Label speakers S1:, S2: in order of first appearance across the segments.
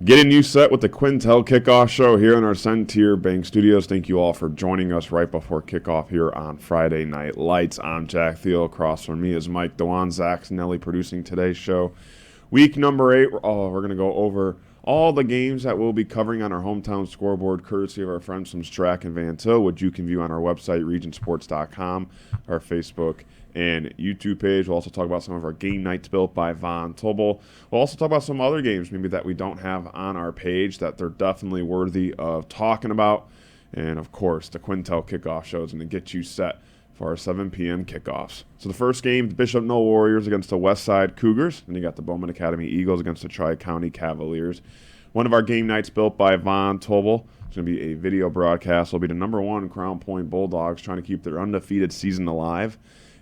S1: Getting you set with the Quintel Kickoff Show here in our Centir Bank Studios. Thank you all for joining us right before kickoff here on Friday Night Lights. I'm Jack Thiel. Across from me is Mike Dewan. Zach Snelly producing today's show. Week number 8, we're going to go over all the games that we'll be covering on our hometown scoreboard, courtesy of our friends from Strack and Van Til, which you can view on our website, regionsports.com, our Facebook and YouTube page. We'll also talk about some of our game nights built by Von Tobel. We'll also talk about some other games maybe that we don't have on our page that they're definitely worthy of talking about. And, of course, the Quintel Kickoff Show is going to get you set for our 7 p.m. kickoffs. So the first game, the Bishop Knoll Warriors against the West Side Cougars. And you got the Bowman Academy Eagles against the Tri-County Cavaliers. One of our game nights built by Von Tobel. It's going to be a video broadcast. It'll be the number 1 Crown Point Bulldogs trying to keep their undefeated season alive.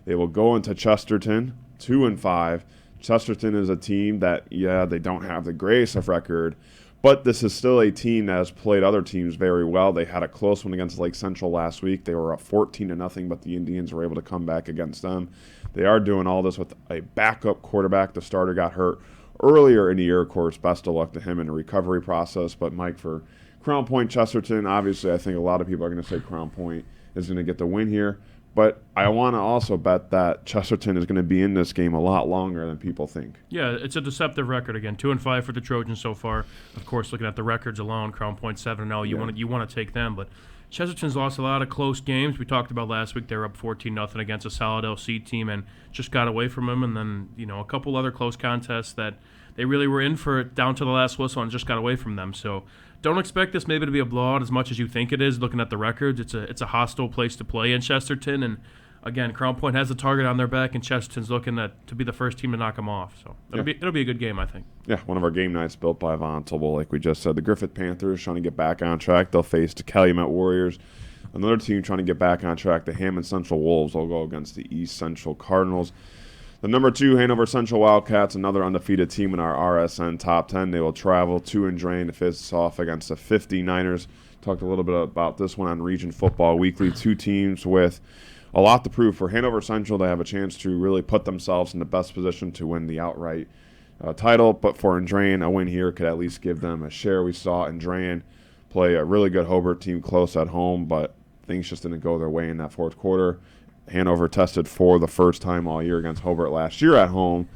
S1: They will go into Chesterton 2-5. Chesterton is a team that, they don't have the greatest of record, but this is still a team that has played other teams very well. They had a close one against Lake Central last week. They were up 14-0, but the Indians were able to come back against them. They are doing all this with a backup quarterback. The starter got hurt earlier in the year. Of course, best of luck to him in the recovery process. But, Mike, for Crown Point Chesterton, obviously I think a lot of people are going to say Crown Point is going to get the win here. But I want to also bet that Chesterton is going to be in this game a lot longer than people think.
S2: Yeah, it's a deceptive record again. 2-5 for the Trojans so far. Of course, looking at the records alone, Crown Point 7-0. You want to take them, but Chesterton's lost a lot of close games. We talked about last week they were up 14-0 against a solid LC team and just got away from them. And then a couple other close contests that they really were in for down to the last whistle and just got away from them. So don't expect this maybe to be a blowout as much as you think it is. Looking at the records, it's a hostile place to play in Chesterton, and again, Crown Point has a target on their back, and Chesterton's looking to be the first team to knock them off. So it'll be a good game, I think. Yeah,
S1: one of our game nights built by Von Tobel, like we just said. The Griffith Panthers trying to get back on track. They'll face the Calumet Warriors. Another team trying to get back on track. The Hammond Central Wolves will go against the East Central Cardinals. The number 2 Hanover Central Wildcats, another undefeated team in our RSN Top 10. They will travel to Andrain to face off against the 59ers. Talked a little bit about this one on Region Football Weekly. 2 teams with a lot to prove. For Hanover Central, they have a chance to really put themselves in the best position to win the outright title. But for Andrain, a win here could at least give them a share. We saw Andrain play a really good Hobart team close at home, but things just didn't go their way in that fourth quarter. Hanover tested for the first time all year against Hobart last year at home.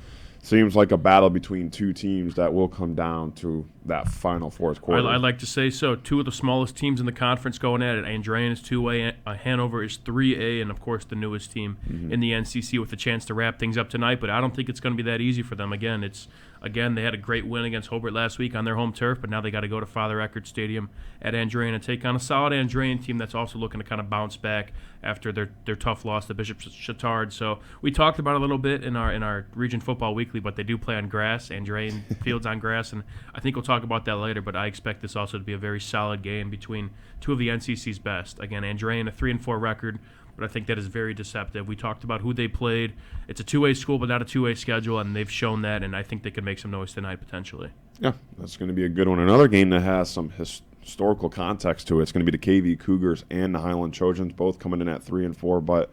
S1: Seems like a battle between 2 teams that will come down to that final fourth quarter.
S2: I'd like to say so. 2 of the smallest teams in the conference going at it. Andrain is 2A, Hanover is 3A, and, of course, the newest team in the NCC with a chance to wrap things up tonight. But I don't think it's going to be that easy for them. Again, they had a great win against Hobart last week on their home turf, but now they got to go to Father Eckert Stadium at Andrain and take on a solid Andrain team that's also looking to kind of bounce back after their tough loss to Bishop Chatard. So we talked about it a little bit in our Region Football Weekly, but they do play on grass. Andrain fields on grass, and I think we'll talk about that later, but I expect this also to be a very solid game between 2 of the NCC's best. Again, Andrain, a 3-4 record, but I think that is very deceptive. We talked about who they played. It's a 2A school, but not a 2A schedule, and they've shown that, and I think they could make some noise tonight potentially. Yeah,
S1: that's going to be a good one. Another game that has some historical context to it. It's going to be the KV Cougars and the Highland Trojans, both coming in at 3-4, but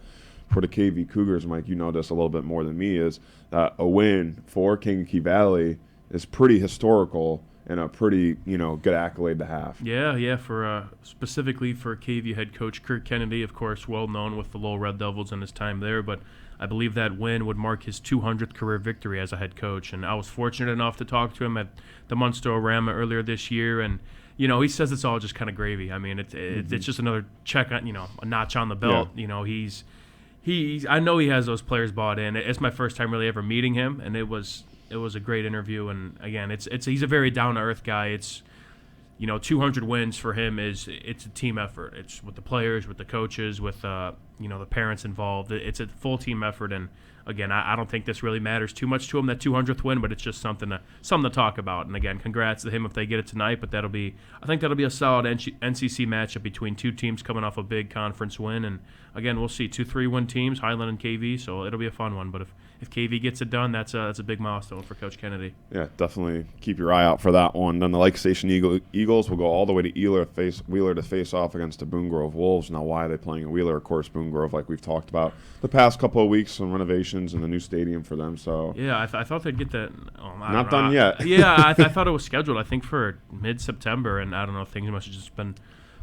S1: for the KV Cougars, Mike, you know this a little bit more than me, is that a win for Kankakee Valley is pretty historical and a pretty, good accolade to have.
S2: Yeah, for specifically for KV head coach Kirk Kennedy, of course, well known with the Lowell Red Devils and his time there, but I believe that win would mark his 200th career victory as a head coach, and I was fortunate enough to talk to him at the Munster-Orama earlier this year, and he says it's all just kind of gravy. I mean, it's just another check on, a notch on the belt. Yeah. I know he has those players bought in. It's my first time really ever meeting him, and it was a great interview. And again, he's a very down to earth guy. It's 200 wins for him it's a team effort. It's with the players, with the coaches, with the parents involved. It's a full team effort. And again, I don't think this really matters too much to him, that 200th win, but it's just something to talk about. And again, congrats to him if they get it tonight. But I think that'll be a solid NCC matchup between 2 teams coming off a big conference win. And again, we'll see 2 3-win teams, Highland and KV. So it'll be a fun one. But if KV gets it done, that's a big milestone for Coach Kennedy.
S1: Yeah, definitely keep your eye out for that one. Then the Lake Station Eagles will go all the way to Wheeler to face off against the Boone Grove Wolves. Now, why are they playing in Wheeler? Of course, Boone Boone Grove, like we've talked about the past couple of weeks, some renovations in the new stadium for them. So
S2: yeah, I thought they'd get that.
S1: Not done yet.
S2: Yeah, I thought it was scheduled, I think, for mid-September, and I don't know, things must have just been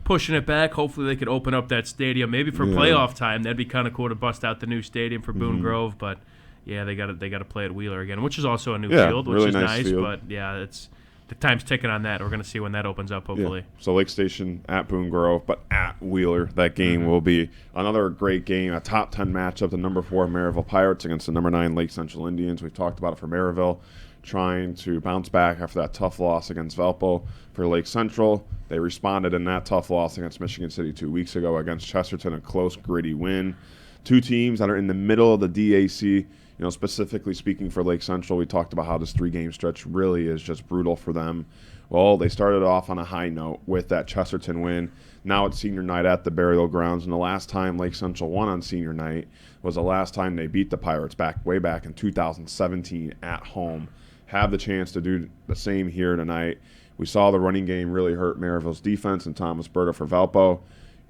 S2: pushing it back. Hopefully they could open up that stadium maybe for playoff time. That'd be kind of cool to bust out the new stadium for Boone Grove, but yeah, they got to play at Wheeler again, which is also a new field, which
S1: really
S2: is nice.
S1: field.
S2: But yeah, it's the time's ticking on that. We're going to see when that opens up, hopefully.
S1: Yeah. So Lake Station at Boone Grove, but at Wheeler. That game will be another great game, a top 10 matchup. The number 4 Maryville Pirates against the number 9 Lake Central Indians. We've talked about it for Maryville, trying to bounce back after that tough loss against Valpo. For Lake Central, they responded in that tough loss against Michigan City 2 weeks ago. Against Chesterton, a close, gritty win. Two teams that are in the middle of the DAC. Specifically speaking for Lake Central, we talked about how this 3-game stretch really is just brutal for them. Well, they started off on a high note with that Chesterton win. Now it's senior night at the Burial Grounds, and the last time Lake Central won on senior night was the last time they beat the Pirates way back in 2017 at home. Have the chance to do the same here tonight. We saw the running game really hurt Maryville's defense and Thomas Berta for Valpo.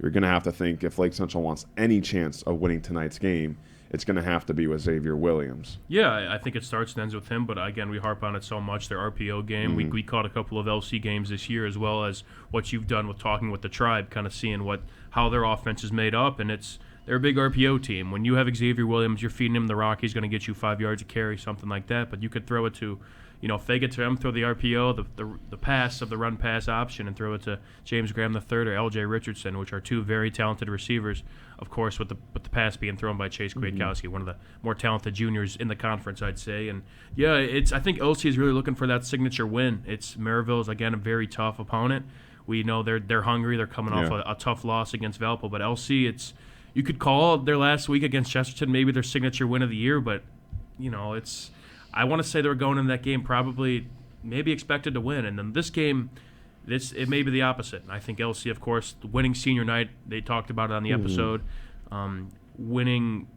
S1: You're going to have to think if Lake Central wants any chance of winning tonight's game, it's going to have to be with Xavier Williams.
S2: Yeah, I think it starts and ends with him, but again, we harp on it so much. Their RPO game, we caught a couple of LC games this year, as well as what you've done with talking with the Tribe, kind of seeing how their offense is made up, and they're a big RPO team. When you have Xavier Williams, you're feeding him the rock, he's going to get you 5 yards a carry, something like that, but you could throw it to, if they get to him, throw the RPO, the pass of the run-pass option, and throw it to James Graham III or L.J. Richardson, which are two very talented receivers, of course, with the pass being thrown by Chase Kwiatkowski, one of the more talented juniors in the conference, I'd say. And, yeah, I think LC is really looking for that signature win. Maryville is, again, a very tough opponent. We know they're hungry. They're coming off a tough loss against Valpo. But LC, you could call their last week against Chesterton maybe their signature win of the year, but, I want to say they were going in that game probably maybe expected to win. And then this game, it may be the opposite. I think LC, of course, winning senior night, they talked about it on the episode, winning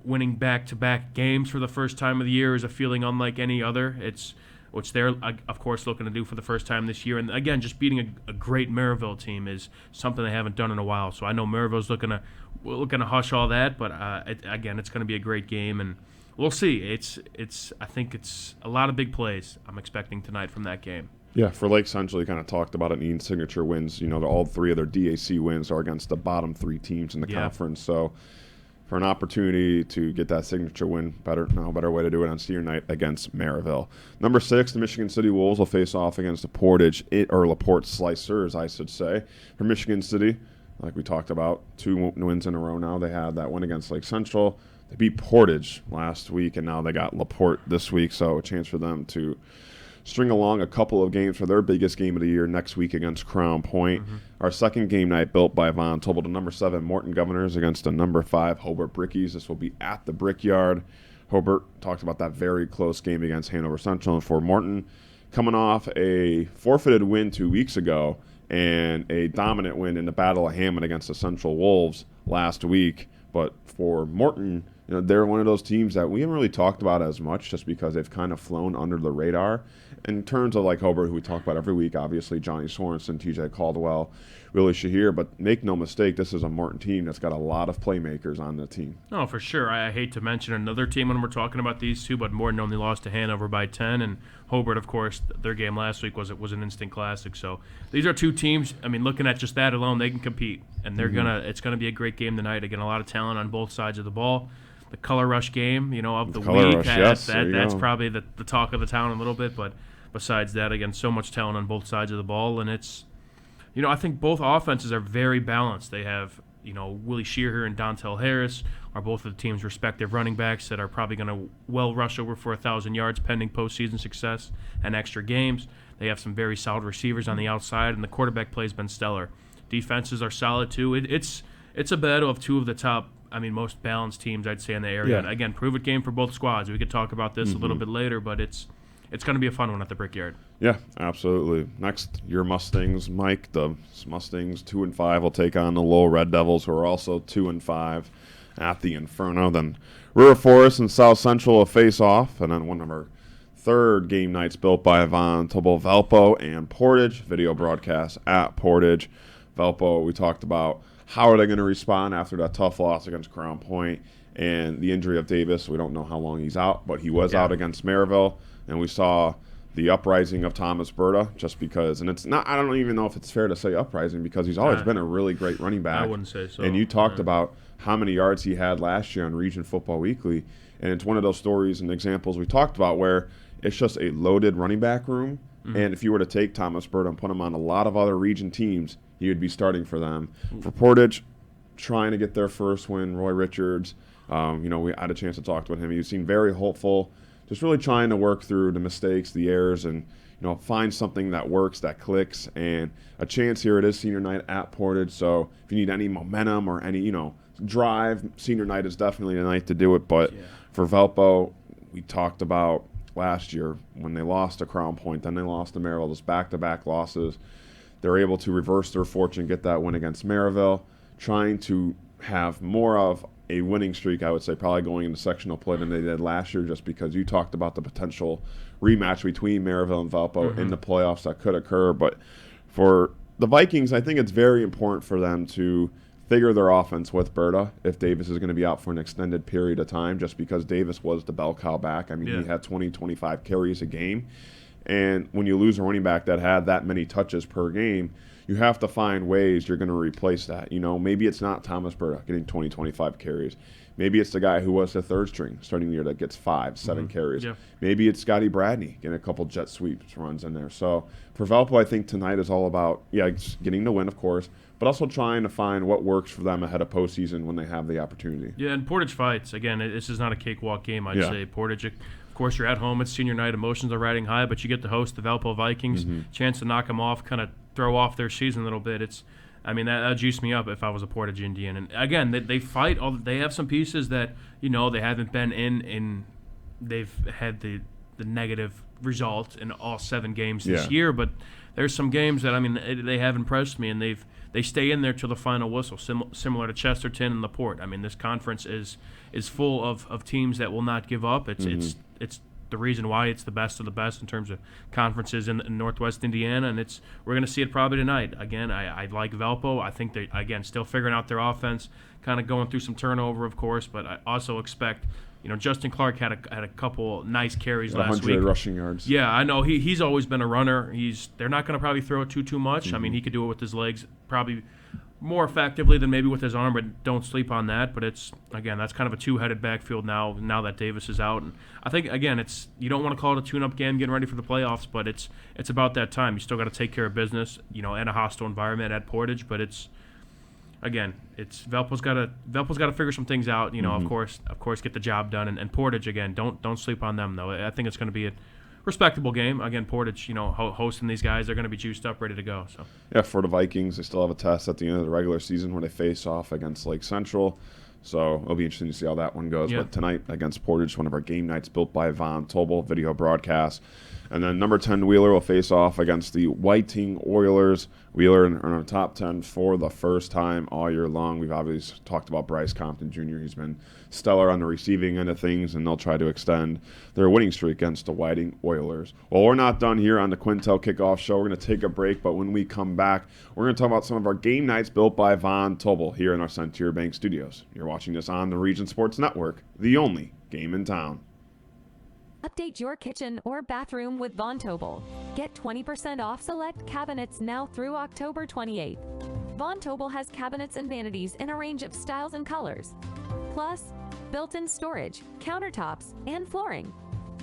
S2: back-to-back games for the first time of the year is a feeling unlike any other. It's which they're, of course, looking to do for the first time this year. And, again, just beating a great Maryville team is something they haven't done in a while. So I know Maryville's looking to hush all that, but, again, it's going to be a great game. And we'll see. I think it's a lot of big plays I'm expecting tonight from that game.
S1: Yeah, for Lake Central, you kind of talked about it needing signature wins. All 3 of their DAC wins are against the bottom 3 teams in the conference. So for an opportunity to get that signature win, better way to do it on senior night against Maryville. Number 6, the Michigan City Wolves will face off against the LaPorte Slicers, I should say. For Michigan City, like we talked about, 2 wins in a row now. They had that win against Lake Central. They beat Portage last week, and now they got LaPorte this week, so a chance for them to string along a couple of games for their biggest game of the year next week against Crown Point. Our second game night built by Von Tobel, the number 7 Morton Governors against the number 5 Hobart Brickies. This will be at the Brickyard. Hobart talked about that very close game against Hanover Central, and for Morton, coming off a forfeited win 2 weeks ago and a dominant win in the Battle of Hammond against the Central Wolves last week. But for Morton, they're one of those teams that we haven't really talked about as much just because they've kind of flown under the radar. In terms of like Hobart, who we talk about every week, obviously Johnny Sorensen, TJ Caldwell, Willie Shahir, but make no mistake, this is a Morton team that's got a lot of playmakers on the team.
S2: No, for sure. I hate to mention another team when we're talking about these two, but Morton only lost to Hanover by 10, and Hobart, of course, their game last week was an instant classic. So these are two teams, looking at just that alone, they can compete, and it's gonna be a great game tonight. Again, a lot of talent on both sides of the ball. The Color Rush game, of the week, that's probably the talk of the town a little bit, but besides that, again, so much talent on both sides of the ball, and it's, I think both offenses are very balanced. They have, Willie Shearer and Dontel Harris are both of the team's respective running backs that are probably going to well rush over for 1,000 yards pending postseason success and extra games. They have some very solid receivers on the outside, and the quarterback play has been stellar. Defenses are solid, too. It's a battle of two of the top, most balanced teams, I'd say, in the area.
S1: Yeah.
S2: Again, prove-it game for both squads. We could talk about this a little bit later, but it's going to be a fun one at the Brickyard.
S1: Yeah, absolutely. Next, your Mustangs, Mike. The Mustangs 2-5 will take on the Lowell Red Devils, who are also 2-5 at the Inferno. Then River Forest and South Central will face off, and then one of our third game nights built by Von Tobel, Valpo and Portage. Video broadcast at Portage. Valpo, we talked about how are they going to respond after that tough loss against Crown Point and the injury of Davis? We don't know how long he's out, but he was out against Maryville, and we saw the uprising of Thomas Berta just because, and it's not, I don't even know if it's fair to say uprising because he's always been a really great running back.
S2: I wouldn't say so.
S1: And you talked about how many yards he had last year on Region Football Weekly, and it's one of those stories and examples we talked about where it's just a loaded running back room, and if you were to take Thomas Berta and put him on a lot of other region teams, he would be starting for them. For Portage, trying to get their first win, Roy Richards, we had a chance to talk with him. He seemed very hopeful, just really trying to work through the mistakes, the errors, and find something that works, that clicks, and a chance here. It is senior night at Portage, so if you need any momentum or any drive, senior night is definitely the night to do it. But for Valpo, we talked about last year when they lost to Crown Point, then they lost to Maryville, those back-to-back losses. They're able to reverse their fortune, get that win against Maryville, trying to have more of a winning streak, I would say, probably going into sectional play than they did last year, just because you talked about the potential rematch between Maryville and Valpo in the playoffs that could occur. But for the Vikings, I think it's very important for them to figure their offense with Berta if Davis is going to be out for an extended period of time, just because Davis was the bell cow back. I mean, he had 20, 25 carries a game. And when you lose a running back that had that many touches per game, you have to find ways you're going to replace that. Maybe it's not Thomas Berta getting 20, 25 carries. Maybe it's the guy who was the third string starting the year that gets 5, 7 carries. Yeah. Maybe it's Scotty Bradney getting a couple jet sweeps runs in there. So for Valpo, I think tonight is all about, getting the win, of course, but also trying to find what works for them ahead of postseason when they have the opportunity.
S2: Yeah, and Portage fights. Again, this is not a cakewalk game, I'd say. Portage, of course, you're at home. It's senior night. Emotions are riding high, but you get to host the Valpo Vikings. Chance to knock them off, kind of throw off their season a little bit. That juiced me up if I was a Portage Indian. And again, they fight. They have some pieces that they haven't been in. They've had the negative result in all 7 games this year. But there's some games that they have impressed me, and they stay in there till the final whistle. Similar to Chesterton and LaPorte. This conference is full of teams that will not give up. It's the reason why it's the best of the best in terms of conferences in Northwest Indiana, and we're going to see it probably tonight. Again, I like Valpo. I think they still figuring out their offense, kind of going through some turnover, of course, but I also expect Justin Clark had a couple nice carries last week.
S1: 100 rushing yards.
S2: Yeah, I know he's always been a runner. They're not going to probably throw it too much. He could do it with his legs probably more effectively than maybe with his arm, but don't sleep on that. But that's kind of a two-headed backfield now that Davis is out. And I think, again, you don't want to call it a tune-up game getting ready for the playoffs, but it's about that time. You still got to take care of business, in a hostile environment at Portage, but Valpo's got to figure some things out, of course get the job done. And Portage, again, don't sleep on them, though. I think it's going to be a respectable game. Again, Portage, hosting these guys, they're going to be juiced up, ready to go. So
S1: yeah, for the Vikings, they still have a test at the end of the regular season where they face off against Lake Central. So it'll be interesting to see how that one goes. Yeah. But tonight against Portage, one of our game nights built by Von Tobel, video broadcast. And then number 10 Wheeler will face off against the Whiting Oilers. Wheeler in our top 10 for the first time all year long. We've obviously talked about Bryce Compton Jr. He's been stellar on the receiving end of things, and they'll try to extend their winning streak against the Whiting Oilers. Well, we're not done here on the Quintel Kickoff Show. We're going to take a break, but when we come back, we're going to talk about some of our game nights built by Von Tobel here in our Centier Bank studios. You're watching this on the Region Sports Network, the only game in town.
S3: Update your kitchen or bathroom with Von Tobel. Get 20% off select cabinets now through October 28th. Von Tobel has cabinets and vanities in a range of styles and colors. Plus, built-in storage, countertops, and flooring.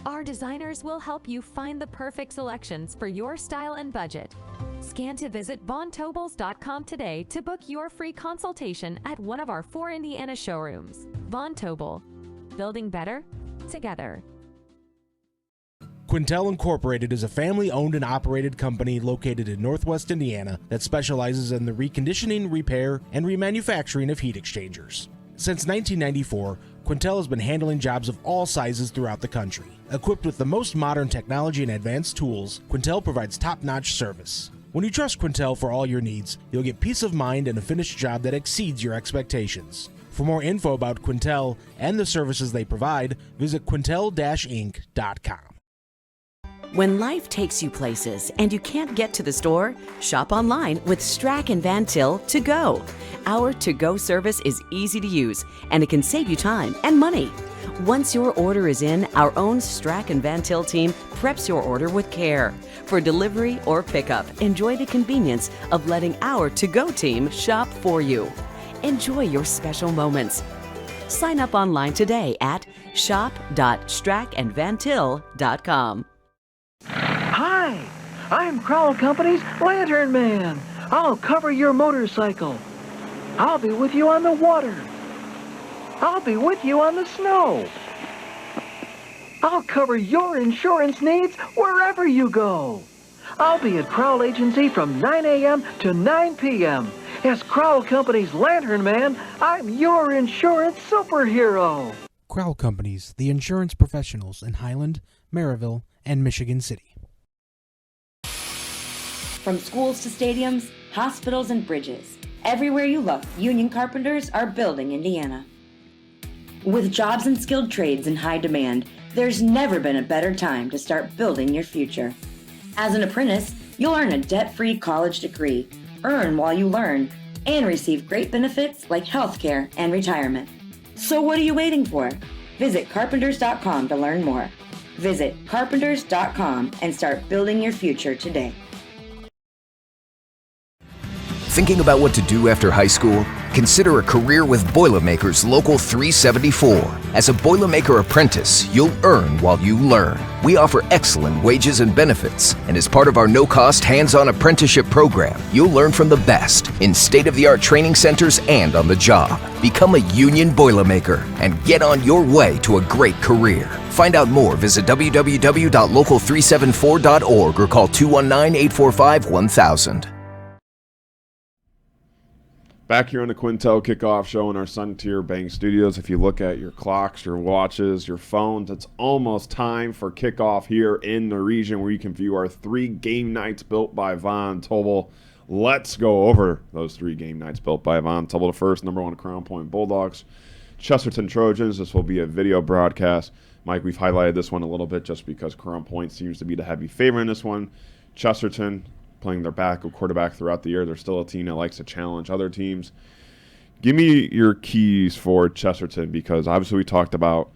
S3: Our designers will help you find the perfect selections for your style and budget. Scan to visit VonTobels.com today to book your free consultation at one of our 4 Indiana showrooms. Von Tobel. Building better together.
S4: Quintel Incorporated is a family-owned and operated company located in Northwest Indiana that specializes in the reconditioning, repair, and remanufacturing of heat exchangers. Since 1994, Quintel has been handling jobs of all sizes throughout the country. Equipped with the most modern technology and advanced tools, Quintel provides top-notch service. When you trust Quintel for all your needs, you'll get peace of mind and a finished job that exceeds your expectations. For more info about Quintel and the services they provide, visit quintel-inc.com.
S5: When life takes you places and you can't get to the store, shop online with Strack and Van Til To Go. Our to-go service is easy to use, and it can save you time and money. Once your order is in, our own Strack and Van Til team preps your order with care. For delivery or pickup, enjoy the convenience of letting our to-go team shop for you. Enjoy your special moments. Sign up online today at shop.strackandvantil.com.
S6: Hi, I'm Crowell Company's Lantern Man. I'll cover your motorcycle. I'll be with you on the water. I'll be with you on the snow. I'll cover your insurance needs wherever you go. I'll be at Crowell Agency from 9 a.m. to 9 p.m. As Crowell Company's Lantern Man, I'm your insurance superhero.
S4: Crowell Companies, the insurance professionals in Highland, Maryville, and Michigan City.
S7: From schools to stadiums, hospitals and bridges, everywhere you look, union carpenters are building Indiana. With jobs and skilled trades in high demand, there's never been a better time to start building your future. As an apprentice, you'll earn a debt-free college degree, earn while you learn, and receive great benefits like healthcare and retirement. So what are you waiting for? Visit carpenters.com to learn more. Visit carpenters.com and start building your future today.
S8: Thinking about what to do after high school? Consider a career with Boilermakers Local 374. As a Boilermaker apprentice, you'll earn while you learn. We offer excellent wages and benefits, and as part of our no-cost hands-on apprenticeship program, you'll learn from the best in state-of-the-art training centers and on the job. Become a union Boilermaker and get on your way to a great career. Find out more, visit www.local374.org or call 219-845-1000.
S1: Back here on the Quintel Kickoff Show in our Suntier Bank Studios. If you look at your clocks, your watches, your phones, it's almost time for kickoff here in the region where you can view our 3 game nights built by Von Tobel. Let's go over those 3 game nights built by Von Tobel. The first, number 1 Crown Point Bulldogs, Chesterton Trojans. This will be a video broadcast. Mike, we've highlighted this one a little bit just because Crown Point seems to be the heavy favorite in this one. Chesterton playing their quarterback throughout the year. They're still a team that likes to challenge other teams. Give me your keys for Chesterton, because obviously we talked about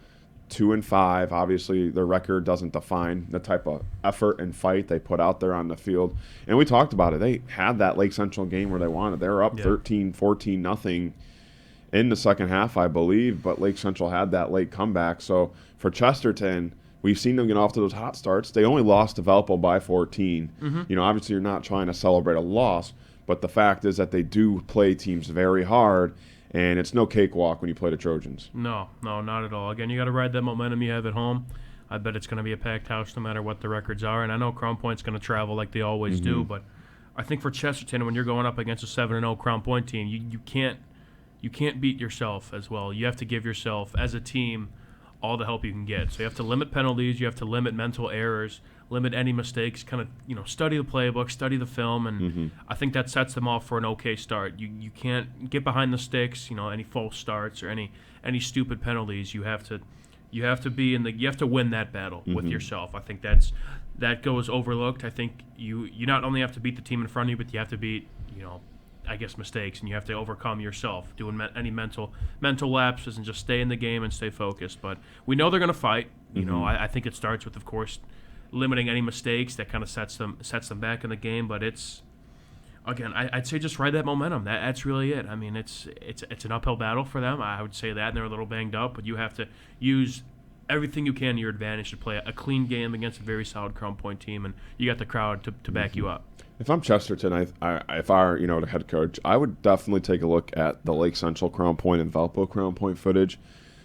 S1: 2-5. Obviously their record doesn't define the type of effort and fight they put out there on the field. And we talked about it. They had that Lake Central game where they wanted. They were up 13, 14, nothing in the second half, I believe, but Lake Central had that late comeback. So for Chesterton, we've seen them get off to those hot starts. They only lost to Valpo by 14. You know, obviously you're not trying to celebrate a loss, but the fact is that they do play teams very hard, and it's no cakewalk when you play the Trojans.
S2: No, not at all. Again, you got to ride that momentum you have at home. I bet it's going to be a packed house no matter what the records are, and I know Crown Point's going to travel like they always do, but I think for Chesterton, when you're going up against a 7-0 Crown Point team, you can't beat yourself as well. You have to give yourself, as a team, all the help you can get. So you have to limit penalties, you have to limit mental errors, limit any mistakes, kind of, study the playbook, study the film, and I think that sets them off for an okay start. You can't get behind the sticks, any false starts or any stupid penalties. You have to be you have to win that battle with yourself. I think that goes overlooked. I think you not only have to beat the team in front of you, but you have to beat, mistakes, and you have to overcome yourself, doing any mental lapses, and just stay in the game and stay focused. But we know they're going to fight. I think it starts with, of course, limiting any mistakes. That kind of sets them back in the game. But it's, again, I'd say just ride that momentum. That's really it. I mean, it's an uphill battle for them. I would say that, and they're a little banged up, but you have to use everything you can to your advantage to play a clean game against a very solid Crown Point team, and you got the crowd to back you up.
S1: If I'm Chesterton, if I were the head coach, I would definitely take a look at the Lake Central Crown Point and Valpo Crown Point footage,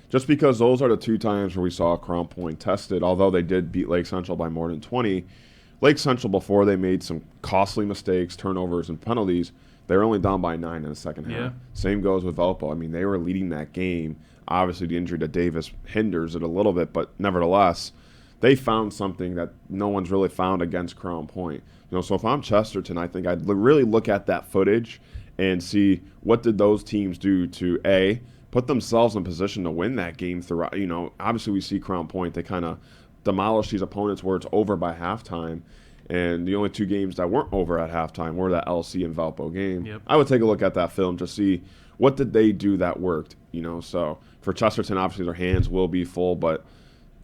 S1: just because those are the 2 times where we saw Crown Point tested. Although they did beat Lake Central by more than 20, Lake Central, before they made some costly mistakes, turnovers, and penalties, they were only down by 9 in the second half. Same goes with Valpo. I mean, they were leading that game. Obviously, the injury to Davis hinders it a little bit, but nevertheless, they found something that no one's really found against Crown Point. So if I'm Chesterton, I think I'd really look at that footage and see what did those teams do to, A, put themselves in position to win that game throughout. Obviously we see Crown Point, they kind of demolish these opponents where it's over by halftime. And the only 2 games that weren't over at halftime were that LC and Valpo game.
S2: Yep.
S1: I would take a look at that film to see what did they do that worked. So for Chesterton, obviously their hands will be full, but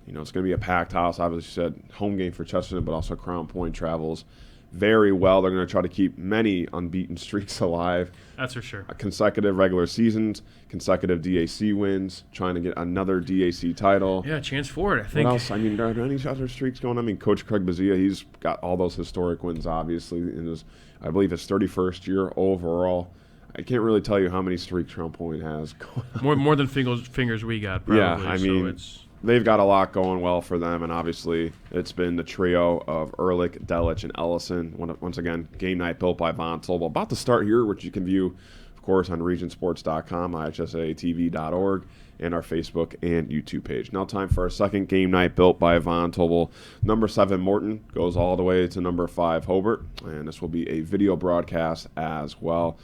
S1: it's going to be a packed house. Obviously, you said home game for Chesterton, but also Crown Point travels very well. They're going to try to keep many unbeaten streaks alive.
S2: That's for sure.
S1: Consecutive regular seasons, consecutive DAC wins, trying to get another DAC title.
S2: Yeah, chance for it, I think.
S1: What else? I mean, are there any other streaks going on? I mean, Coach Craig Bazia, he's got all those historic wins, obviously, in I believe his 31st year overall. I can't really tell you how many streaks Crown Point has going on.
S2: More than fingers we got, probably.
S1: Yeah, I mean, they've got a lot going well for them, and obviously it's been the trio of Ehrlich, Delich, and Ellison. Once again, game night built by Von Tobel. About to start here, which you can view, of course, on regionsports.com, ihsatv.org, and our Facebook and YouTube page. Now time for our second game night built by Von Tobel. Number 7, Morton, goes all the way to number 5, Hobart, and this will be a video broadcast as well.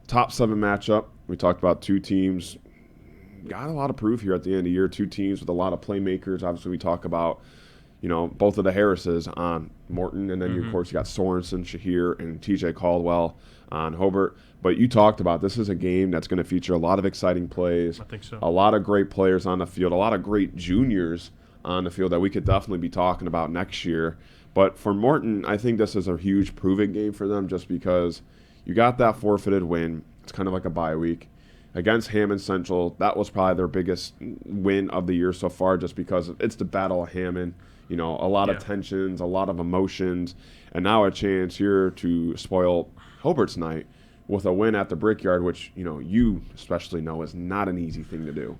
S1: Top 7 matchup. We talked about 2 teams. Got a lot of proof here at the end of the year. 2 teams with a lot of playmakers. Obviously, we talk about, both of the Harrises on Morton, and then of course you got Sorensen, Shahir, and TJ Caldwell on Hobart. But you talked about this is a game that's going to feature a lot of exciting plays.
S2: I think so.
S1: A lot of great players on the field. A lot of great juniors on the field that we could definitely be talking about next year. But for Morton, I think this is a huge proving game for them, just because you got that forfeited win. It's kind of like a bye week. Against Hammond Central, that was probably their biggest win of the year so far, just because it's the Battle of Hammond. A lot of tensions, a lot of emotions, and now a chance here to spoil Hobart's night with a win at the Brickyard, which you especially know is not an easy thing to do.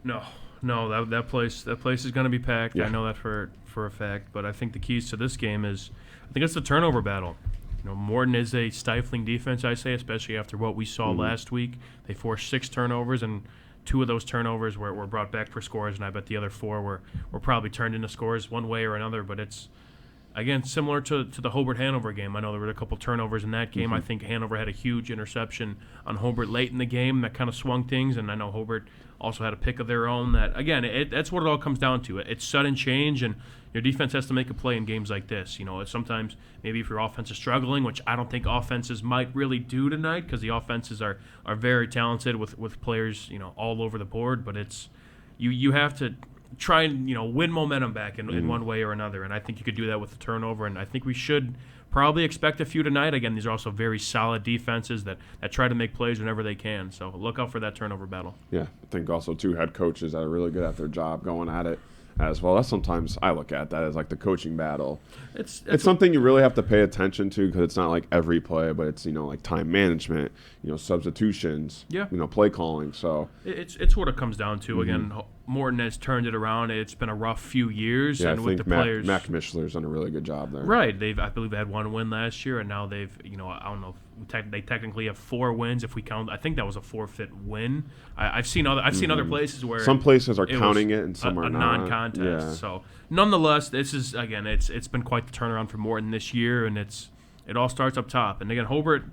S2: No, that place is going to be packed.
S1: Yeah.
S2: I know that for a fact. But I think the keys to this game is, I think it's the turnover battle. Morton is a stifling defense, I say, especially after what we saw last week. They forced 6 turnovers, and 2 of those turnovers were brought back for scores, and I bet the other 4 were probably turned into scores one way or another. But it's, again, similar to the Hobart-Hanover game. I know there were a couple turnovers in that game. I think Hanover had a huge interception on Hobart late in the game that kind of swung things, and I know Hobart also had a pick of their own that, again, that's what it all comes down to. It's sudden change, and your defense has to make a play in games like this. Sometimes maybe if your offense is struggling, which I don't think offenses might really do tonight, because the offenses are very talented with players, all over the board, but it's you have to try and win momentum back in one way or another, and I think you could do that with the turnover, and I think we should probably expect a few tonight. Again, these are also very solid defenses that try to make plays whenever they can, so look out for that turnover battle.
S1: Yeah, I think also 2 head coaches that are really good at their job going at it as well. That's sometimes I look at that as like the coaching battle. It's something you really have to pay attention to, because it's not like every play, but it's like time management, substitutions, play calling. So
S2: it's what it comes down to. Again, Morton has turned it around. It's been a rough few years, and
S1: I
S2: with
S1: think
S2: the players,
S1: Mac Mishler's done a really good job there.
S2: Right, I believe they had 1 win last year, and now they've I don't know. They technically have 4 wins if we count. I think that was a forfeit win. I've seen other places where
S1: some places are counting it and some are not.
S2: Non-contest.
S1: Yeah.
S2: So nonetheless, this is, again, it's been quite the turnaround for Morton this year, and it all starts up top. And again, Hobart,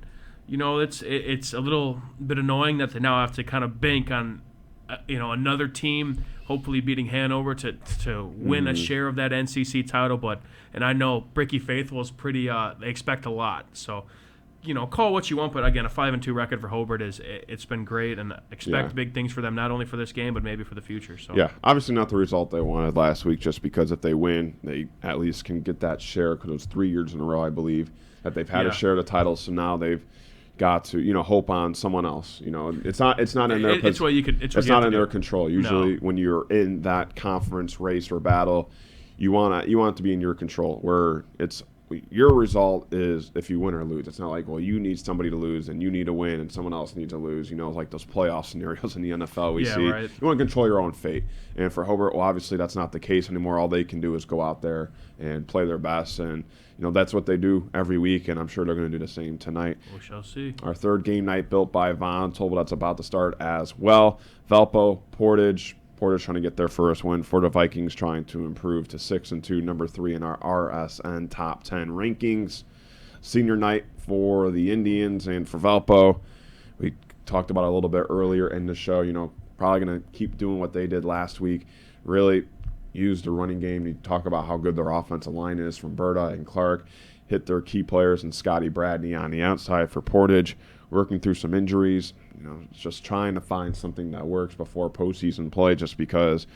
S2: it's a little bit annoying that they now have to kind of bank on another team hopefully beating Hanover to win a share of that NCC title. And I know Bricky Faithful is pretty. They expect a lot. So. Call what you want, but again, a 5-2 record for Hobart it's been great, and expect big things for them, not only for this game, but maybe for the future. So
S1: yeah, obviously not the result they wanted last week, just because if they win, they at least can get that share, because it was 3 years in a row, I believe, that they've had a share of the title. So now they've got to hope on someone else. It's not in their it's not in their control. Usually, when you're in that conference race or battle, you want it to be in your control, where it's. Your result is if you win or lose. It's not like, well, you need somebody to lose and you need to win and someone else needs to lose. Like those playoff scenarios in the NFL we see. Right. You want to control your own fate. And for Hobart, well, obviously that's not the case anymore. All they can do is go out there and play their best. And, that's what they do every week, and I'm sure they're going to do the same tonight.
S2: We shall see. Our
S1: third game night built by Von Tobel, that's about to start as well. Valpo, Portage trying to get their first win. For the Vikings, trying to improve to 6-2, number 3 in our RSN top 10 rankings. Senior night for the Indians and for Valpo. We talked about it a little bit earlier in the show. Probably going to keep doing what they did last week. Really, use the running game. You talk about how good their offensive line is from Berta and Clark. Hit their key players and Scotty Bradney on the outside for Portage, working through some injuries. Just trying to find something that works before postseason play, just because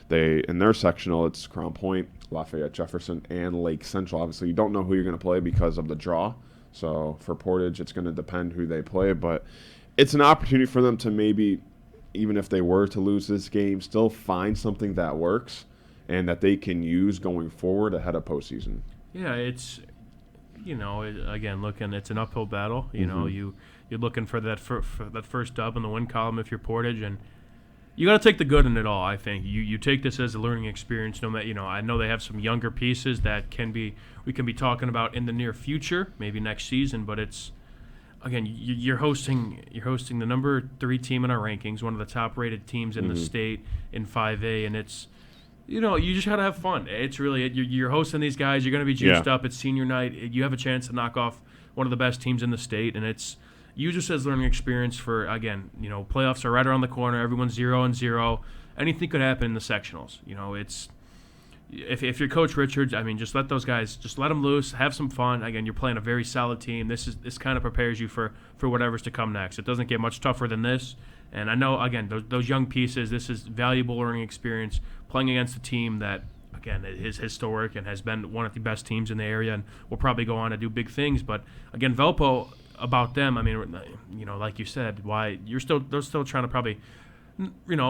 S1: in their sectional, it's Crown Point, Lafayette Jefferson, and Lake Central. Obviously, you don't know who you're going to play because of the draw. So for Portage, it's going to depend who they play. But it's an opportunity for them to maybe, even if they were to lose this game, still find something that works and that they can use going forward ahead of postseason.
S2: Yeah, it's, again, it's an uphill battle. You're looking for that first dub in the win column if you're Portage, and you got to take the good in it all. I think you take this as a learning experience. No matter, I know they have some younger pieces that we can be talking about in the near future, maybe next season. But it's, again, you're hosting the number 3 team in our rankings, one of the top rated teams in the state in 5A, and it's, you just got to have fun. It's really you're hosting these guys. You're going to be juiced up. It's senior night. You have a chance to knock off one of the best teams in the state, and it's. Use this as learning experience for, again, playoffs are right around the corner. Everyone's 0-0. Anything could happen in the sectionals. It's if you're Coach Richards, just let those guys, just let them loose, have some fun. Again, you're playing a very solid team. This kind of prepares you for whatever's to come next. It doesn't get much tougher than this. And I know, again, those young pieces, this is valuable learning experience playing against a team that, again, is historic and has been one of the best teams in the area and will probably go on to do big things. But, again, Valpo, about them, like you said, why they're still trying to probably,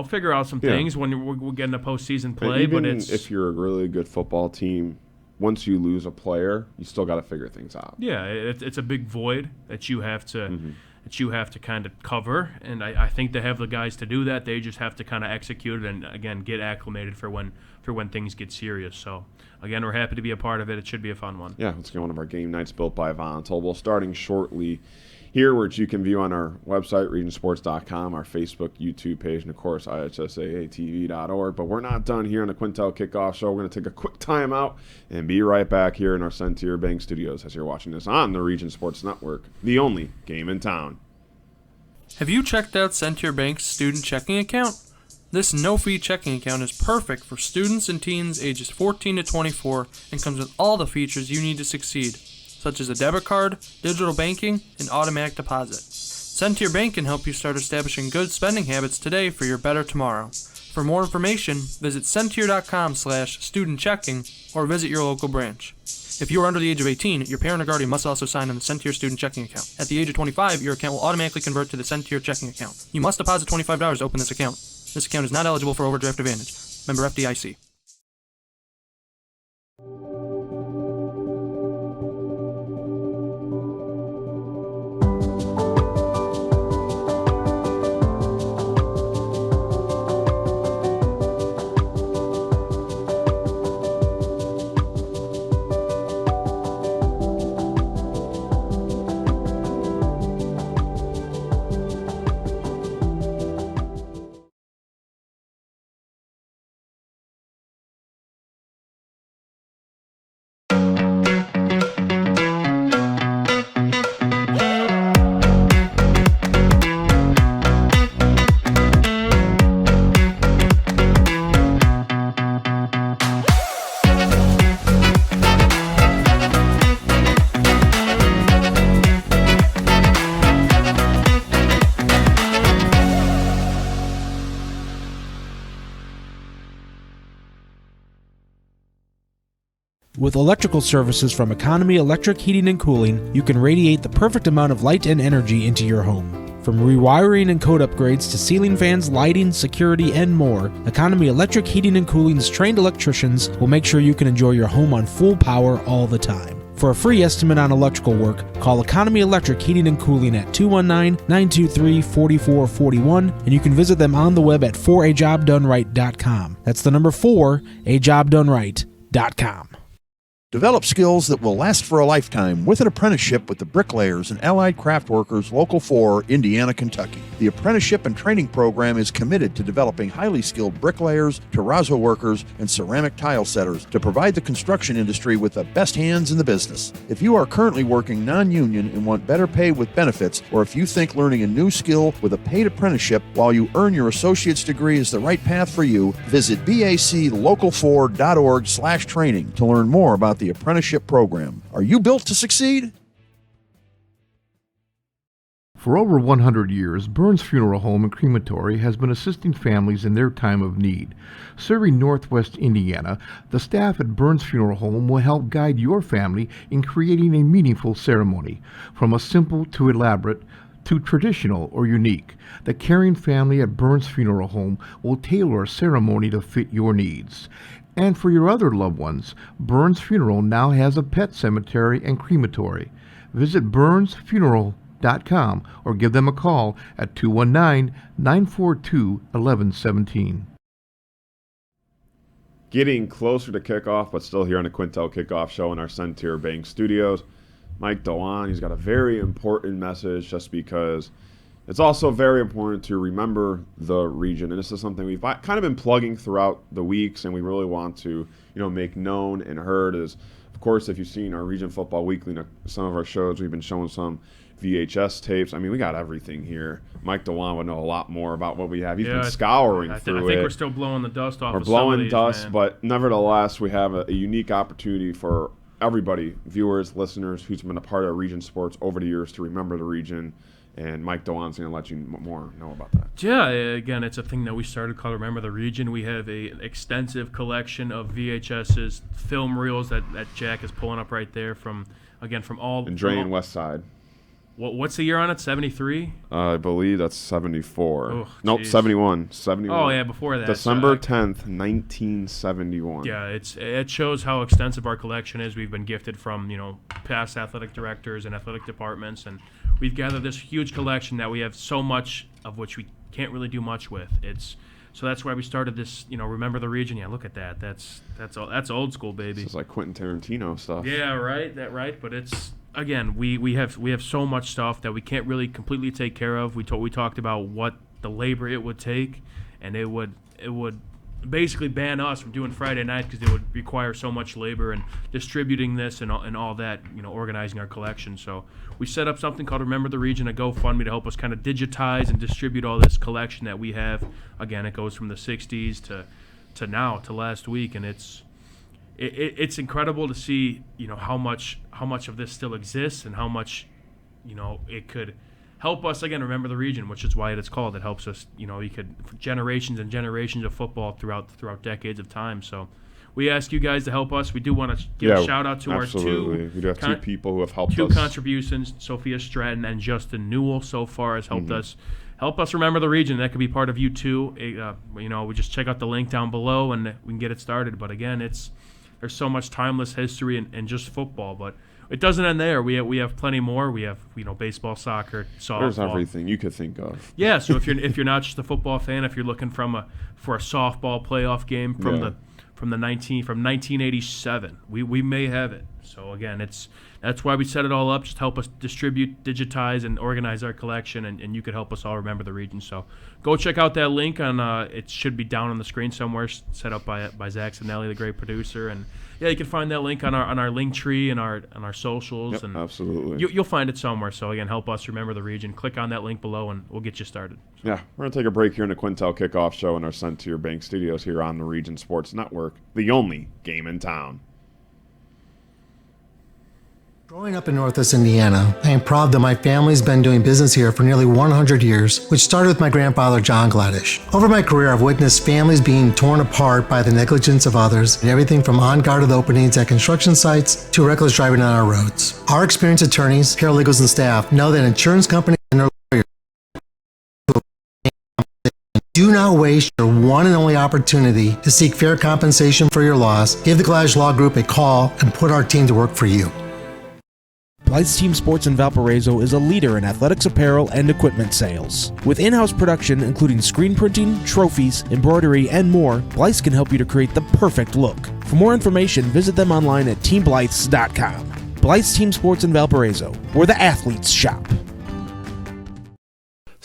S2: figure out some things when we're getting a postseason play.
S1: Even
S2: but it's,
S1: if you're a really good football team, once you lose a player, you still got to figure things out.
S2: Yeah, it's a big void that you have to kind of cover, and I think they have the guys to do that. They just have to kind of execute it and, again, get acclimated for when things get serious. So, again, we're happy to be a part of it. It should be a fun one.
S1: Yeah, let's get one of our game nights built by Von Tobel starting shortly here, which you can view on our website, regionsports.com, our Facebook, YouTube page, and, of course, IHSAATV.org. But we're not done here on the Quintel Kickoff Show. We're going to take a quick time out and be right back here in our Centier Bank Studios as you're watching this on the Region Sports Network, the only game in town.
S9: Have you checked out Centier Bank's student checking account? This no-fee checking account is perfect for students and teens ages 14 to 24 and comes with all the features you need to succeed, such as a debit card, digital banking, and automatic deposit. Centier Bank can help you start establishing good spending habits today for your better tomorrow. For more information, visit Centier.com/student-checking or visit your local branch. If you are under the age of 18, your parent or guardian must also sign on the Centier student checking account. At the age of 25, your account will automatically convert to the Centier checking account. You must deposit $25 to open this account. This account is not eligible for overdraft advantage. Member FDIC.
S4: With electrical services from Economy Electric Heating and Cooling, you can radiate the perfect amount of light and energy into your home. From rewiring and code upgrades to ceiling fans, lighting, security, and more, Economy Electric Heating and Cooling's trained electricians will make sure you can enjoy your home on full power all the time. For a free estimate on electrical work, call Economy Electric Heating and Cooling at 219-923-4441, and you can visit them on the web at 4ajobdoneright.com. That's the number 4ajobdoneright.com.
S10: Develop skills that will last for a lifetime with an apprenticeship with the Bricklayers and Allied Craft Workers Local 4, Indiana, Kentucky. The apprenticeship and training program is committed to developing highly skilled bricklayers, terrazzo workers, and ceramic tile setters to provide the construction industry with the best hands in the business. If you are currently working non-union and want better pay with benefits, or if you think learning a new skill with a paid apprenticeship while you earn your associate's degree is the right path for you, visit baclocal4.org/training to learn more about the apprenticeship program. Are you built to succeed?
S11: For over 100 years, Burns Funeral Home and Crematory has been assisting families in their time of need. Serving Northwest Indiana, the staff at Burns Funeral Home will help guide your family in creating a meaningful ceremony. From a simple to elaborate, to traditional or unique, the caring family at Burns Funeral Home will tailor a ceremony to fit your needs. And for your other loved ones, Burns Funeral now has a pet cemetery and crematory. Visit burnsfuneral.com or give them a call at 219-942-1117.
S1: Getting closer to kickoff, but still here on the Quintel Kickoff Show in our Centier Bank Studios. Mike Dewan, he's got a very important message just because it's also very important to remember the region. And this is something we've kind of been plugging throughout the weeks, and we really want to, make known and heard. Is, of course, if you've seen our Region Football Weekly, some of our shows, we've been showing some VHS tapes. I mean, we got everything here. Mike Dewan would know a lot more about what we have. He's been scouring through it.
S2: I think we're still blowing the dust off.
S1: We're
S2: of
S1: blowing
S2: some of these,
S1: dust,
S2: man.
S1: but nevertheless, we have a unique opportunity for everybody, viewers, listeners, who's been a part of Region Sports over the years to remember the region. And Mike Dewan's going to let you more know about that.
S2: Yeah, again, it's a thing that we started called Remember the Region. We have an extensive collection of VHSs, film reels that Jack is pulling up right there from all.
S1: And Dre and West Side.
S2: What's the year on it? 73?
S1: I believe that's 74.
S2: Oh,
S1: nope,
S2: geez.
S1: 71.
S2: Oh, yeah, before that.
S1: December 10th, 1971.
S2: Yeah, it shows how extensive our collection is. We've been gifted from, past athletic directors and athletic departments, and we've gathered this huge collection that we have so much of which we can't really do much with. So that's why we started this, Remember the Region. Yeah, look at that. That's old school, baby.
S1: This is like Quentin Tarantino stuff.
S2: Yeah, right. But it's, again, we have so much stuff that we can't really completely take care of. We talked about what the labor it would take, and it would basically ban us from doing Friday night because it would require so much labor and distributing this and all that, organizing our collection. So we set up something called Remember the Region, a GoFundMe, to help us kind of digitize and distribute all this collection that we have. Again, it goes from the 60s to now, to last week, and it's incredible to see, how much of this still exists and how much, it could help us, again, remember the region, which is why it's called. It helps us, you could, for generations and generations of football throughout decades of time. So we ask you guys to help us. We do want to give a shout out to
S1: absolutely.
S2: our
S1: we do have two people who have helped
S2: two
S1: us.
S2: contributions. Sophia Stratton and Justin Newell so far has helped us. Help us remember the region. That could be part of you too. We just check out the link down below and we can get it started. But again, there's so much timeless history in just football, but it doesn't end there. We have plenty more. We have baseball, soccer, softball.
S1: There's everything you could think of.
S2: Yeah. So if you're not just a football fan, if you're looking for a softball playoff game from 1987, we may have it. So again, that's why we set it all up. Just help us distribute, digitize, and organize our collection, and you could help us all remember the region. So go check out that link on. It should be down on the screen somewhere, set up by Zach Sinelli, the great producer, and yeah, you can find that link on our link tree and our socials.
S1: Yep,
S2: and
S1: absolutely.
S2: You'll find it somewhere. So again, help us remember the region. Click on that link below, and we'll get you started.
S1: Yeah, we're gonna take a break here in the Quintel Kickoff Show in our Centier Bank Studios here on the Region Sports Network, the only game in town.
S12: Growing up in Northwest Indiana, I am proud that my family's been doing business here for nearly 100 years, which started with my grandfather, John Gladish. Over my career, I've witnessed families being torn apart by the negligence of others, and everything from unguarded openings at construction sites to reckless driving on our roads. Our experienced attorneys, paralegals, and staff know that insurance companies and their lawyers do not waste your one and only opportunity to seek fair compensation for your loss. Give the Gladish Law Group a call and put our team to work for you.
S4: Blythe's Team Sports in Valparaiso is a leader in athletics apparel and equipment sales. With in-house production including screen printing, trophies, embroidery, and more, Blythe's can help you to create the perfect look. For more information, visit them online at teamblythes.com. Blythes Team Sports in Valparaiso, where the athletes shop.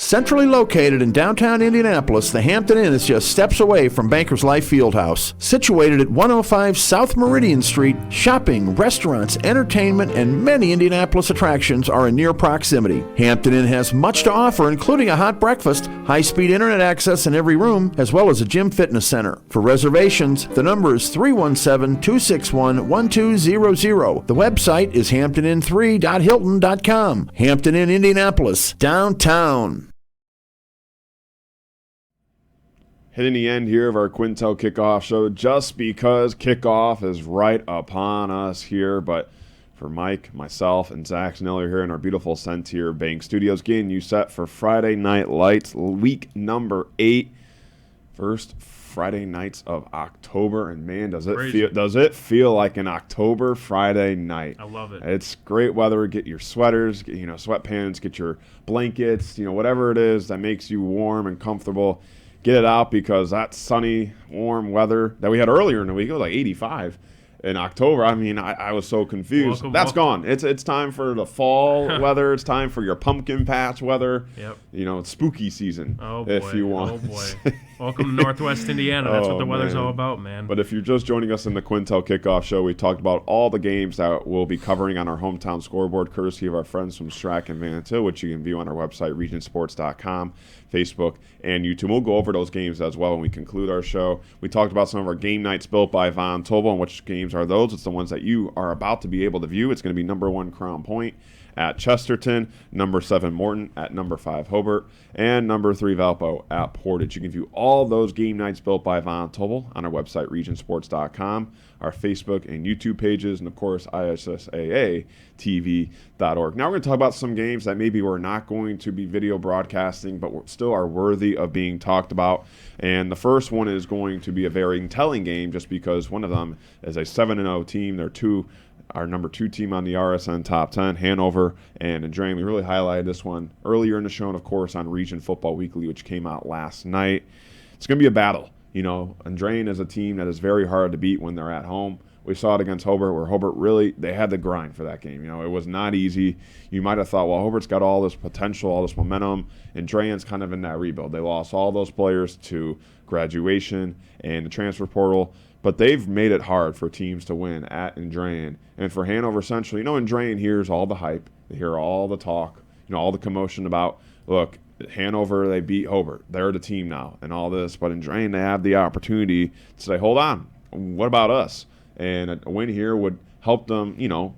S10: Centrally located in downtown Indianapolis, the Hampton Inn is just steps away from Bankers Life Fieldhouse. Situated at 105 South Meridian Street, shopping, restaurants, entertainment, and many Indianapolis attractions are in near proximity. Hampton Inn has much to offer, including a hot breakfast, high-speed internet access in every room, as well as a gym fitness center. For reservations, the number is 317-261-1200. The website is hamptonin3.hilton.com. Hampton Inn, Indianapolis, downtown.
S1: Hitting the end here of our Quintel Kickoff show just because kickoff is right upon us here. But for Mike, myself, and Zach Snell here in our beautiful Centier Bank Studios, getting you set for Friday Night Lights, week number 8. First Friday nights of October, and man, does it feel like an October Friday night.
S2: I love it.
S1: It's great weather. Get your sweaters, sweatpants, get your blankets, whatever it is that makes you warm and comfortable. Get it out, because that sunny, warm weather that we had earlier in the week, it was like 85 in October. I mean, I was so confused. That's gone. It's time for the fall weather. It's time for your pumpkin patch weather.
S2: Yep.
S1: It's spooky season,
S2: if you want. Oh, boy. Welcome to Northwest Indiana. That's what the weather's all about, man.
S1: But if you're just joining us in the Quintel Kickoff show, we talked about all the games that we'll be covering on our hometown scoreboard, courtesy of our friends from Strack and Van Til, which you can view on our website, regionsports.com, Facebook, and YouTube. We'll go over those games as well when we conclude our show. We talked about some of our game nights built by Von Tobel, and which games are those. It's the ones that you are about to be able to view. It's going to be number 1 Crown Point at Chesterton, number 7 Morton at number 5 Hobart, and number 3 Valpo at Portage. You can view all those game nights built by Von Tobel on our website, regionsports.com, our Facebook and YouTube pages, and of course, ISSAATV.org. Now we're going to talk about some games that maybe we're not going to be video broadcasting, but still are worthy of being talked about. And the first one is going to be a very telling game, just because one of them is a 7-0 team. They're our number 2 team on the RSN Top 10, Hanover and Andrean. We really highlighted this one earlier in the show, and of course on Region Football Weekly, which came out last night. It's going to be a battle. Andrean is a team that is very hard to beat when they're at home. We saw it against Hobart, where Hobart really, they had the grind for that game. It was not easy. You might have thought, well, Hobart's got all this potential, all this momentum. Andrean's kind of in that rebuild. They lost all those players to graduation and the transfer portal. But they've made it hard for teams to win at Andrean. And for Hanover Central, Andrean hears all the hype. They hear all the talk, all the commotion about, look, Hanover, they beat Hobart. They're the team now and all this. But Andrean, they have the opportunity to say, hold on, what about us? And a win here would help them,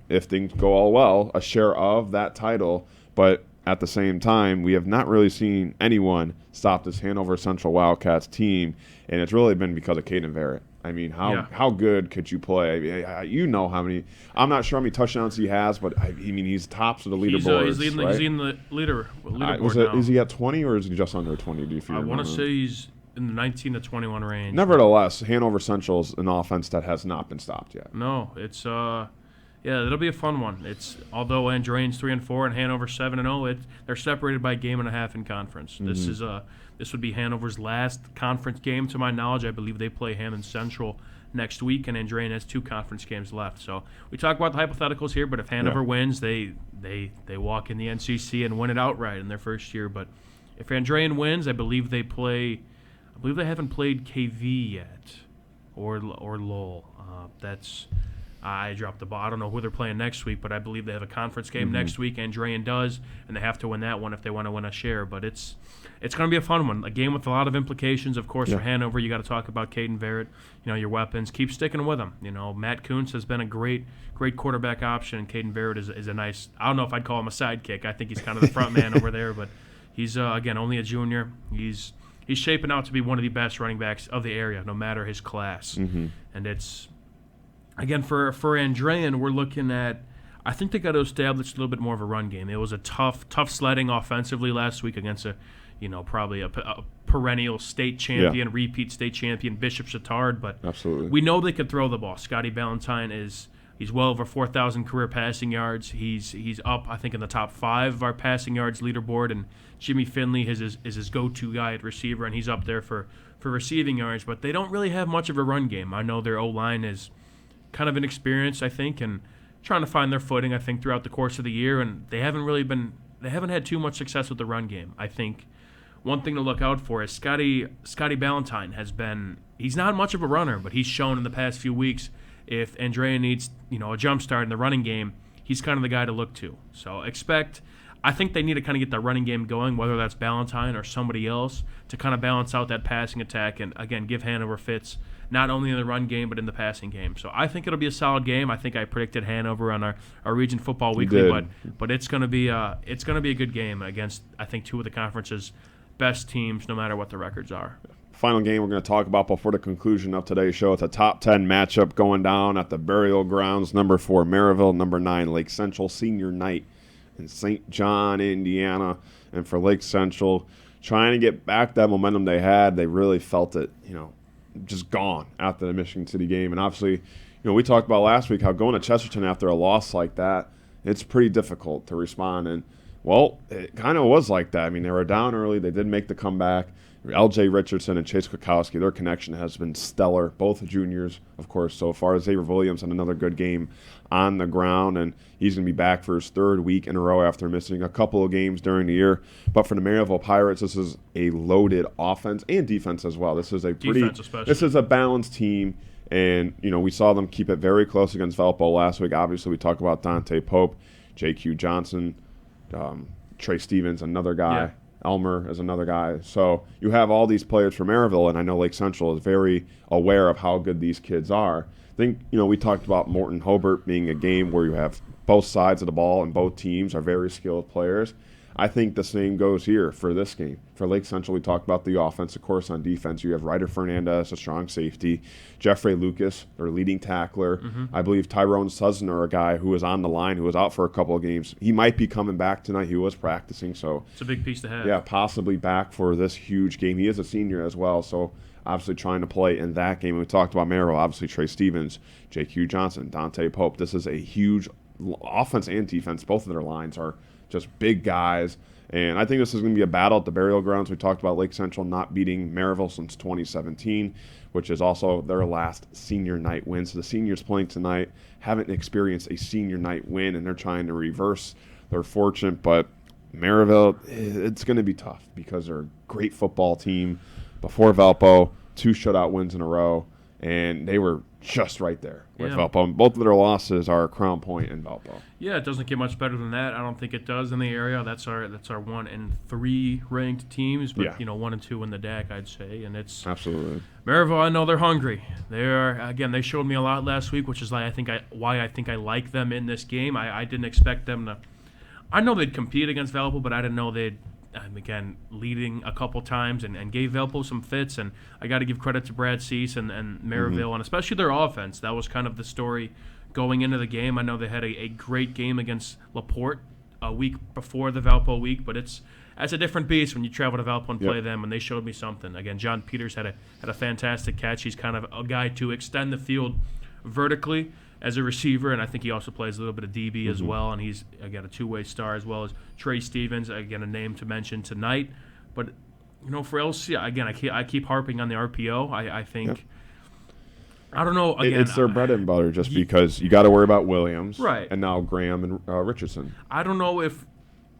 S1: if things go all well, a share of that title. But at the same time, we have not really seen anyone stop this Hanover Central Wildcats team. And it's really been because of Caden Verrett. I mean, how good could you play? I mean, how many – I'm not sure how many touchdowns he has, but, he's tops of the leaderboard.
S2: He's in the leaderboard now.
S1: Is he at 20 or is he just under 20? Do you feel?
S2: I want to say he's in the 19 to 21 range.
S1: Nevertheless, Hanover Central is an offense that has not been stopped yet.
S2: No, it's it'll be a fun one. Although Andrean's 3-4 and Hanover 7-0, they're separated by a game and a half in conference. Mm-hmm. This would be Hanover's last conference game, to my knowledge. I believe they play Hammond Central next week, and Andrean has 2 conference games left. So we talk about the hypotheticals here, but if Hanover wins, they walk in the NCC and win it outright in their first year. But if Andrean wins, I believe they haven't played KV yet, or Lowell. I dropped the ball. I don't know who they're playing next week, but I believe they have a conference game next week. Andrean does, and they have to win that one if they want to win a share. But it's going to be a fun one, a game with a lot of implications. Of course, for Hanover, you got to talk about Caden Verrett. Your weapons. Keep sticking with them. Matt Kuntz has been a great quarterback option, and Caden Verrett is a nice. I don't know if I'd call him a sidekick. I think he's kind of the front man over there, but he's again only a junior. He's shaping out to be one of the best running backs of the area, no matter his class. Mm-hmm. And it's. Again, for Andrean, we're looking at, I think they got to establish a little bit more of a run game. It was a tough sledding offensively last week against probably a perennial state champion, repeat state champion, Bishop Chatard. But
S1: absolutely,
S2: we know they could throw the ball. Scotty Ballantyne he's well over 4,000 career passing yards. He's up, I think, in the top 5 of our passing yards leaderboard. And Jimmy Finley is his go-to guy at receiver, and he's up there for receiving yards. But they don't really have much of a run game. I know their O-line is – kind of inexperienced, I think, and trying to find their footing, I think, throughout the course of the year, and they haven't had too much success with the run game. I think one thing to look out for is Scotty Ballantyne he's not much of a runner, but he's shown in the past few weeks if Andrea needs, a jump start in the running game, he's kind of the guy to look to. So I think they need to kind of get the running game going, whether that's Ballantyne or somebody else, to kind of balance out that passing attack and, again, give Hanover fits not only in the run game but in the passing game. So I think it'll be a solid game. I think I predicted Hanover on our Region Football Weekly, but it's going to be a good game against, I think, two of the conference's best teams, no matter what the records are.
S1: Final game we're going to talk about before the conclusion of today's show. It's a top 10 matchup going down at the Burial Grounds. Number 4, Maryville. Number 9, Lake Central. Senior night in St. John, Indiana. And for Lake Central, trying to get back that momentum they had, they really felt it, just gone after the Michigan City game. And obviously, we talked about last week how going to Chesterton after a loss like that, it's pretty difficult to respond. And, well, it kind of was like that. I mean, they were down early. They did make the comeback. L.J. Richardson and Chase Kwiatkowski, their connection has been stellar. Both juniors, of course, so far. Xavier Williams had another good game on the ground, and he's going to be back for his third week in a row after missing a couple of games during the year. But for the Maryville Pirates, this is a loaded offense and defense as well. This is a balanced team, and we saw them keep it very close against Valpo last week. Obviously, we talked about Dante Pope, J.Q. Johnson, Trey Stevens, another guy. Yeah. Elmer is another guy. So you have all these players from Maryville, and I know Lake Central is very aware of how good these kids are. I think, we talked about Morton Hobart being a game where you have both sides of the ball and both teams are very skilled players. I think the same goes here for this game. For Lake Central, we talked about the offense. Of course, on defense, you have Ryder Fernandez, a strong safety, Jeffrey Lucas, their leading tackler. Mm-hmm. I believe Tyrone Sussner, a guy who was on the line, who was out for a couple of games. He might be coming back tonight. He was practicing. So
S2: it's a big piece to have.
S1: Yeah, possibly back for this huge game. He is a senior as well, so obviously trying to play in that game. And we talked about Maryville, obviously Trey Stevens, J.Q. Johnson, Dante Pope. This is a huge offense and defense. Both of their lines are just big guys. And I think this is going to be a battle at the Burial Grounds. We talked about Lake Central not beating Maryville since 2017, which is also their last senior night win. So the seniors playing tonight haven't experienced a senior night win, and they're trying to reverse their fortune. But Maryville, it's going to be tough because they're a great football team. Before Valpo, 2 shutout wins in a row, and they were just right there with Valpo. And both of their losses are Crown Point and Valpo.
S2: Yeah, it doesn't get much better than that. I don't think it does in the area. That's our 1 and 3 ranked teams, but 1 and 2 in the DAC, I'd say. And it's
S1: absolutely
S2: Maryville. I know they're hungry. They showed me a lot last week, which is why I think I like them in this game. I didn't expect them to. I know they'd compete against Valpo, but I didn't know they'd. Again, leading a couple times and gave Valpo some fits, and I got to give credit to Brad Cease and Maryville, and especially their offense. That was kind of the story going into the game. I know they had a great game against LaPorte a week before the Valpo week, but it's a different beast when you travel to Valpo and play them, and they showed me something. Again, John Peters had a fantastic catch. He's kind of a guy to extend the field vertically as a receiver, and I think he also plays a little bit of DB as well, and he's, again, a two-way star, as well as Trey Stevens, again, a name to mention tonight. But, for LC, again, I keep harping on the RPO. I think, I don't know, again.
S1: It's their bread and butter just because you got to worry about Williams.
S2: Right.
S1: And now Graham and Richardson.
S2: I don't know if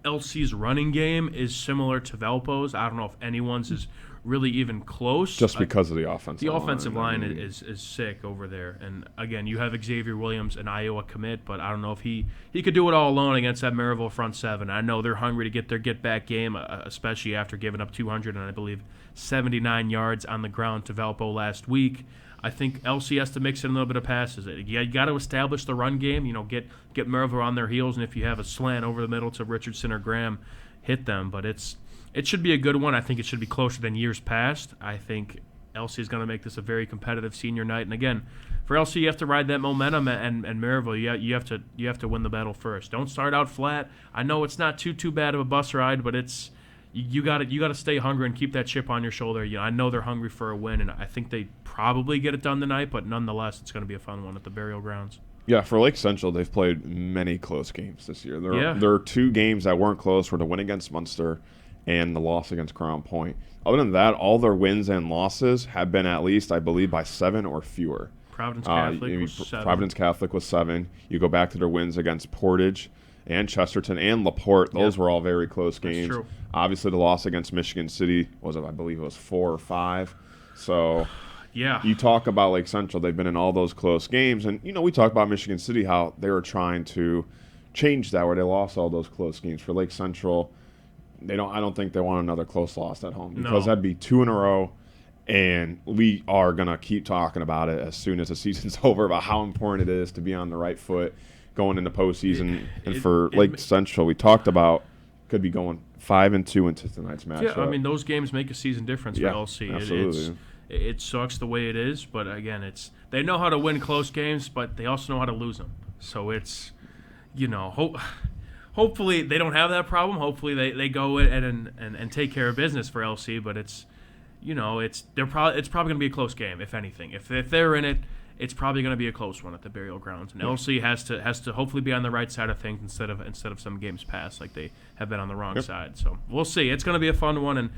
S2: LC's running game is similar to Valpo's. I don't know if anyone's is really even close.
S1: Just because of the offensive line.
S2: The offensive line is sick over there. And, again, you have Xavier Williams, an Iowa commit, but I don't know if he could do it all alone against that Maryville front seven. I know they're hungry to get their get-back game, especially after giving up 200 and, I believe, 79 yards on the ground to Valpo last week. I think LC has to mix in a little bit of passes. You got to establish the run game, get Maryville on their heels, and if you have a slant over the middle to Richardson or Graham, hit them. But it should be a good one. I think it should be closer than years past. I think LC is going to make this a very competitive senior night. And again, for LC, you have to ride that momentum, and Maryville, you have to win the battle first. Don't start out flat. I know it's not too bad of a bus ride, but it's you got to stay hungry and keep that chip on your shoulder. I know they're hungry for a win, and I think they probably get it done tonight. But nonetheless, it's going to be a fun one at the Burial Grounds.
S1: Yeah, for Lake Central, they've played many close games this year. There are 2 games that weren't close, were the win against Munster and the loss against Crown Point. Other than that, all their wins and losses have been at least, I believe, by 7 or fewer.
S2: Providence Catholic was 7.
S1: Providence Catholic was 7. You go back to their wins against Portage and Chesterton and LaPorte. Those were all very close games.
S2: That's true.
S1: Obviously, the loss against Michigan City was, I believe it was 4 or 5. So
S2: yeah,
S1: you talk about Lake Central. They've been in all those close games. And, we talk about Michigan City, how they were trying to change that, where they lost all those close games. For Lake Central, I don't think they want another close loss at home, because that'd be 2 in a row. And we are going to keep talking about it as soon as the season's over, about how important it is to be on the right foot going into postseason. For Lake Central, we talked about could be going 5-2 into tonight's matchup.
S2: Yeah, I mean, those games make a season difference for LC.
S1: Absolutely.
S2: It sucks the way it is, but again, they know how to win close games, but they also know how to lose them. So it's, hopefully they don't have that problem. Hopefully they go in and take care of business for LC, but it's probably going to be a close game, if anything. If they're in it, it's probably going to be a close one at the Burial Grounds. And LC has to hopefully be on the right side of things instead of some games past like they have been on the wrong side. So we'll see. It's going to be a fun one, and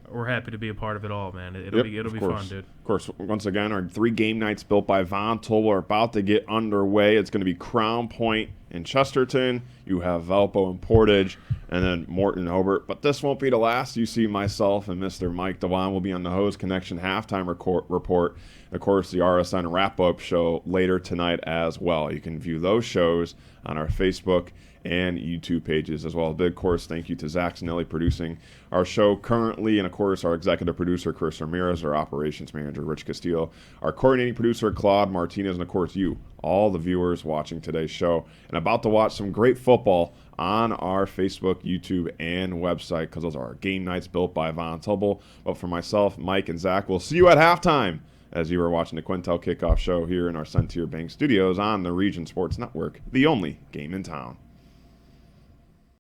S2: we're happy to be a part of it all, man. It'll be fun, dude.
S1: Of course, once again, our 3 game nights built by Von Tobel are about to get underway. It's going to be Crown Point and Chesterton. You have Valpo and Portage, and then Morton Hobart. But this won't be the last. You see myself and Mr. Mike Dewan will be on the Hose Connection halftime report. Of course, the RSN wrap-up show later tonight as well. You can view those shows on our Facebook and YouTube pages as well. A big course thank you to Zach Snelly producing our show currently, and of course our executive producer Chris Ramirez, our operations manager Rich Castillo, our coordinating producer Claude Martinez, and of course you, all the viewers watching today's show and about to watch some great football on our Facebook, YouTube, and website, because those are our game nights built by Von Tobel. But for myself, Mike, and Zach, we'll see you at halftime as you are watching the Quintel Kickoff show here in our Sentier Bank studios on the Region Sports Network, the only game in town.